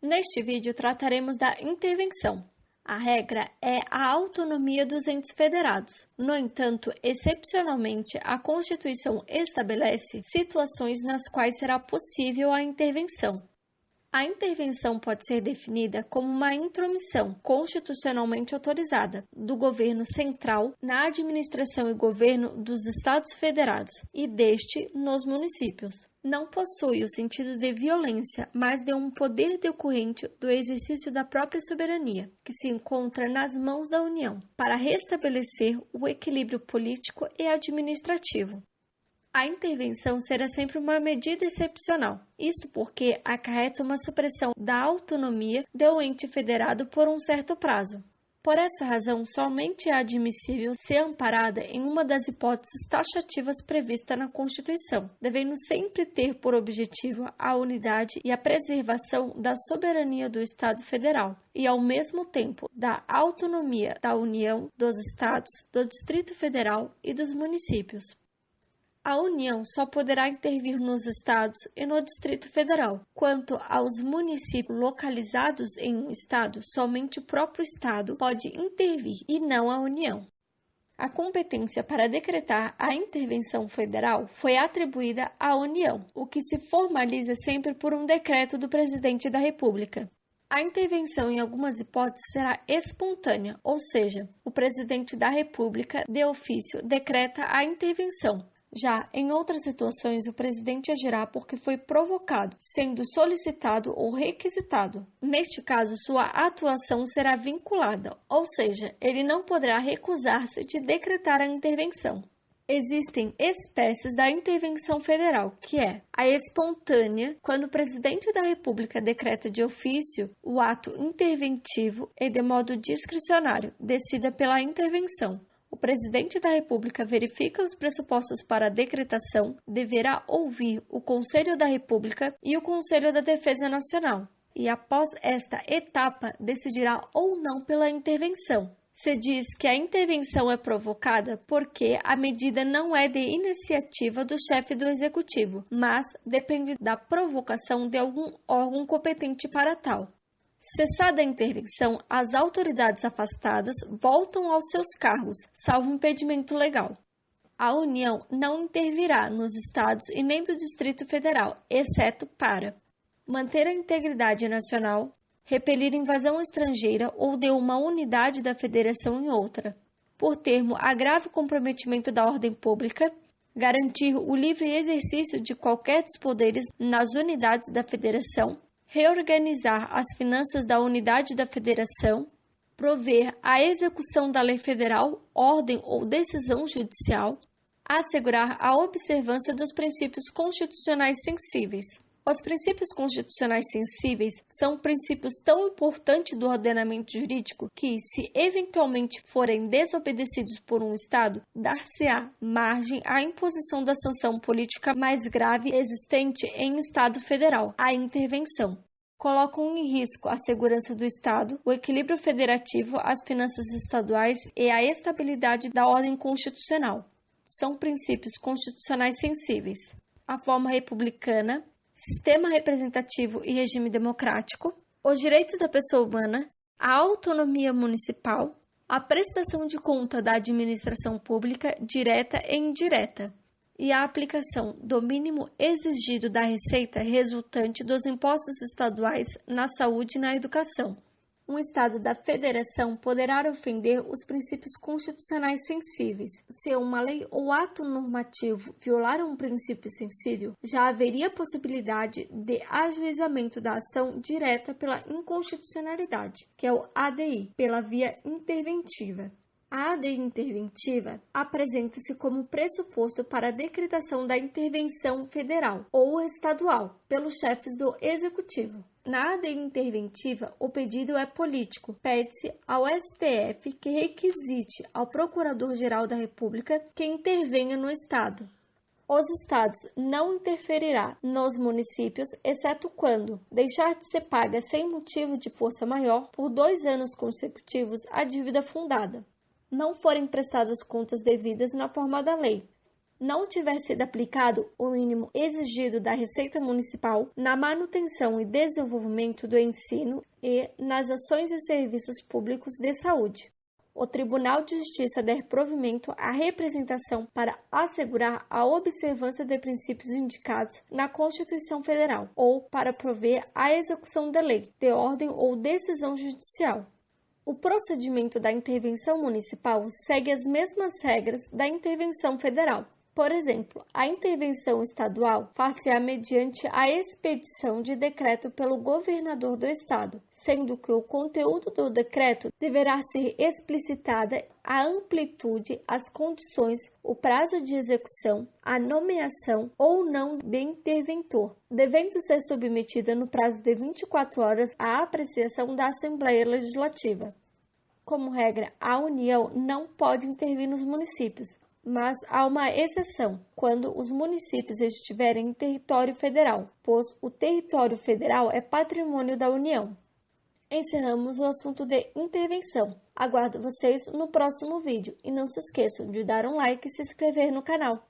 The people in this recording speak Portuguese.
Neste vídeo trataremos da intervenção. A regra é a autonomia dos entes federados. No entanto, excepcionalmente, a Constituição estabelece situações nas quais será possível a intervenção. A intervenção pode ser definida como uma intromissão constitucionalmente autorizada do governo central na administração e governo dos Estados Federados e deste nos municípios. Não possui o sentido de violência, mas de um poder decorrente do exercício da própria soberania, que se encontra nas mãos da União, para restabelecer o equilíbrio político e administrativo. A intervenção será sempre uma medida excepcional, isto porque acarreta uma supressão da autonomia do ente federado por um certo prazo. Por essa razão, somente é admissível ser amparada em uma das hipóteses taxativas previstas na Constituição, devendo sempre ter por objetivo a unidade e a preservação da soberania do Estado Federal e, ao mesmo tempo, da autonomia da União, dos Estados, do Distrito Federal e dos municípios. A União só poderá intervir nos Estados e no Distrito Federal. Quanto aos municípios localizados em um Estado, somente o próprio Estado pode intervir e não a União. A competência para decretar a intervenção federal foi atribuída à União, o que se formaliza sempre por um decreto do Presidente da República. A intervenção, em algumas hipóteses, será espontânea, ou seja, o Presidente da República, de ofício, decreta a intervenção. Já em outras situações, o presidente agirá porque foi provocado, sendo solicitado ou requisitado. Neste caso, sua atuação será vinculada, ou seja, ele não poderá recusar-se de decretar a intervenção. Existem espécies da intervenção federal, que é a espontânea, quando o presidente da República decreta de ofício o ato interventivo e de modo discricionário, decida pela intervenção. O presidente da República verifica os pressupostos para a decretação, deverá ouvir o Conselho da República e o Conselho da Defesa Nacional, e após esta etapa decidirá ou não pela intervenção. Se diz que a intervenção é provocada porque a medida não é de iniciativa do chefe do Executivo, mas depende da provocação de algum órgão competente para tal. Cessada a intervenção, as autoridades afastadas voltam aos seus cargos, salvo impedimento legal. A União não intervirá nos Estados e nem do Distrito Federal, exceto para manter a integridade nacional, repelir invasão estrangeira ou de uma unidade da Federação em outra, por termo a grave comprometimento da ordem pública, garantir o livre exercício de qualquer dos poderes nas unidades da Federação, reorganizar as finanças da unidade da Federação, prover a execução da lei federal, ordem ou decisão judicial, assegurar a observância dos princípios constitucionais sensíveis. Os princípios constitucionais sensíveis são princípios tão importantes do ordenamento jurídico que, se eventualmente forem desobedecidos por um Estado, dar-se-á margem à imposição da sanção política mais grave existente em Estado federal, a intervenção. Colocam em risco a segurança do Estado, o equilíbrio federativo, as finanças estaduais e a estabilidade da ordem constitucional. São princípios constitucionais sensíveis. A forma republicana, sistema representativo e regime democrático, os direitos da pessoa humana, a autonomia municipal, a prestação de conta da administração pública direta e indireta, e a aplicação do mínimo exigido da receita resultante dos impostos estaduais na saúde e na educação. Um Estado da Federação poderá ofender os princípios constitucionais sensíveis. Se uma lei ou ato normativo violar um princípio sensível, já haveria possibilidade de ajuizamento da ação direta pela inconstitucionalidade, que é o ADI, pela via interventiva. A ADI interventiva apresenta-se como pressuposto para a decretação da intervenção federal ou estadual pelos chefes do Executivo. Na ADI interventiva, o pedido é político. Pede-se ao STF que requisite ao Procurador-Geral da República que intervenha no Estado. Os Estados não interferirá nos municípios, exceto quando deixar de ser paga sem motivo de força maior por 2 anos consecutivos a dívida fundada, não forem prestadas contas devidas na forma da lei, não tiver sido aplicado o mínimo exigido da Receita Municipal na manutenção e desenvolvimento do ensino e nas ações e serviços públicos de saúde. O Tribunal de Justiça der provimento à representação para assegurar a observância de princípios indicados na Constituição Federal ou para prover a execução da lei, de ordem ou decisão judicial. O procedimento da intervenção municipal segue as mesmas regras da intervenção federal. Por exemplo, a intervenção estadual far-se-á mediante a expedição de decreto pelo governador do estado, sendo que o conteúdo do decreto deverá ser explicitada a amplitude, as condições, o prazo de execução, a nomeação ou não de interventor, devendo ser submetida no prazo de 24 horas à apreciação da Assembleia Legislativa. Como regra, a União não pode intervir nos municípios, mas há uma exceção, quando os municípios estiverem em território federal, pois o território federal é patrimônio da União. Encerramos o assunto de intervenção. Aguardo vocês no próximo vídeo e não se esqueçam de dar um like e se inscrever no canal.